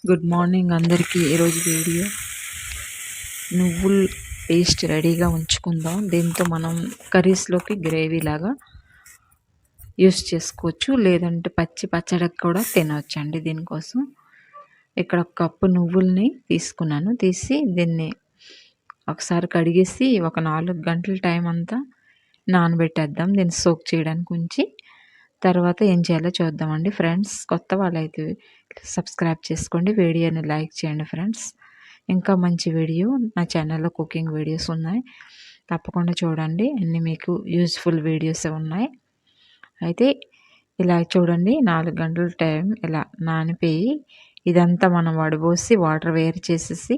Good morning అందరికీ. ఈరోజు video నువ్వుల పేస్ట్ రెడీగా ఉంచుకుందాం. దీంతో మనం కర్రీస్లోకి గ్రేవీ లాగా యూస్ చేసుకోవచ్చు, లేదంటే పచ్చడికి కూడా తినవచ్చు అండి. దీనికోసం ఇక్కడ ఒక కప్పు నువ్వుల్ని తీసుకున్నాను. దీన్ని ఒకసారి కడిగేసి ఒక 4 గంటల టైం అంతా నానబెట్టేద్దాం. దీన్ని సోక్ చేయడానికి ఉంచి తర్వాత ఏం చేయాలో చూద్దామండి. ఫ్రెండ్స్, కొత్త వాళ్ళైతే సబ్స్క్రైబ్ చేసుకోండి, వీడియోని లైక్ చేయండి. ఫ్రెండ్స్, ఇంకా మంచి వీడియో నా ఛానల్లో కుకింగ్ వీడియోస్ ఉన్నాయి, తప్పకుండా చూడండి. అన్ని మీకు యూజ్ఫుల్ వీడియోసే ఉన్నాయి. అయితే ఇలా చూడండి, 4 గంటల టైం ఇలా నానిపోయి ఇదంతా మనం వడబోసి వాటర్ వేరు చేసేసి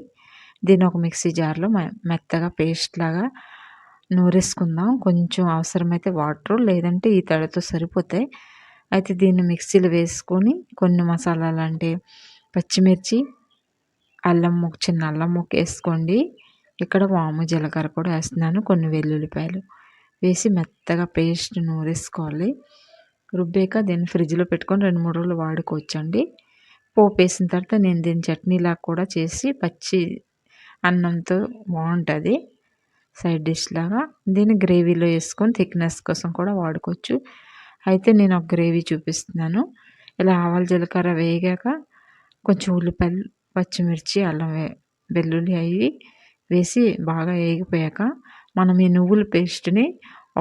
దీన్ని ఒక మిక్సీ జార్లో మెత్తగా పేస్ట్ లాగా నూరేసుకుందాం. కొంచెం అవసరమైతే వాటర్, లేదంటే ఈ తడితో సరిపోతాయి. అయితే దీన్ని మిక్సీలో వేసుకొని కొన్ని మసాలాలు అంటే పచ్చిమిర్చి, చిన్న అల్లం ముక్క వేసుకోండి. ఇక్కడ వాము జీలకర్ర కూడా వేస్తున్నాను, కొన్ని వెల్లుల్లిపాయలు వేసి మెత్తగా పేస్ట్ నూరేసుకోవాలి. రుబ్బాక దీన్ని ఫ్రిడ్జ్లో పెట్టుకొని 2-3 రోజులు వాడుకోవచ్చండి. పోపు వేసిన తర్వాత నేను దీన్ని చట్నీలాగా కూడా చేసి పచ్చి అన్నంతో బాగుంటుంది, సైడ్ డిష్ లాగా. దీన్ని గ్రేవీలో వేసుకొని థిక్నెస్ కోసం కూడా వాడుకోవచ్చు. అయితే నేను ఒక గ్రేవీ చూపిస్తున్నాను. ఇలా ఆవాలు జీలకర్ర వేగాక కొంచెం ఉల్లిపాయలు, పచ్చిమిర్చి, అల్లం, వెల్లుల్లి అవి వేసి బాగా వేగిపోయాక మనం ఈ నువ్వుల పేస్ట్ని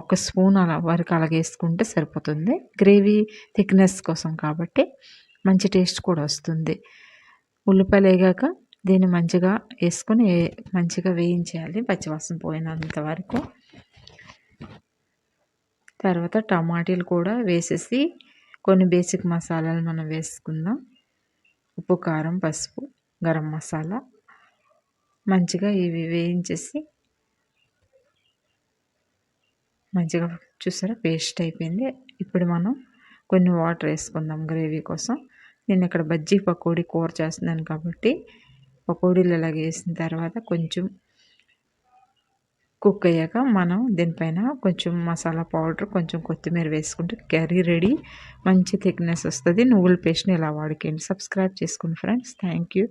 1 స్పూన్ వరకు వేసుకుంటే సరిపోతుంది. గ్రేవీ థిక్నెస్ కోసం కాబట్టి మంచి టేస్ట్ కూడా వస్తుంది. ఉల్లిపాయలు వేగాక దీన్ని మంచిగా వేసుకొని మంచిగా వేయించేయాలి, పచ్చివాసన పోయినంత వరకు. తర్వాత టమాటీలు కూడా వేసేసి కొన్ని బేసిక్ మసాలాలు మనం వేసుకుందాం. ఉప్పు, కారం, పసుపు, గరం మసాలా మంచిగా ఇవి వేయించేసి మంచిగా చూసారా పేస్ట్ అయిపోయింది. ఇప్పుడు మనం కొన్ని వాటర్ వేసుకుందాం గ్రేవీ కోసం. నేను ఇక్కడ బజ్జీ పకోడీ కూర చేస్తున్నాను కాబట్టి పకోడీలు ఇలాగ వేసిన తర్వాత కొంచెం కుక్ అయ్యాక మనం దీనిపైన కొంచెం మసాలా పౌడర్, కొంచెం కొత్తిమీర వేసుకుంటే కర్రీ రెడీ. మంచి థిక్నెస్ వస్తుంది. నువ్వుల పేస్ట్ని ఇలా వాడుకోండి. సబ్స్క్రైబ్ చేసుకోండి ఫ్రెండ్స్. Thank you.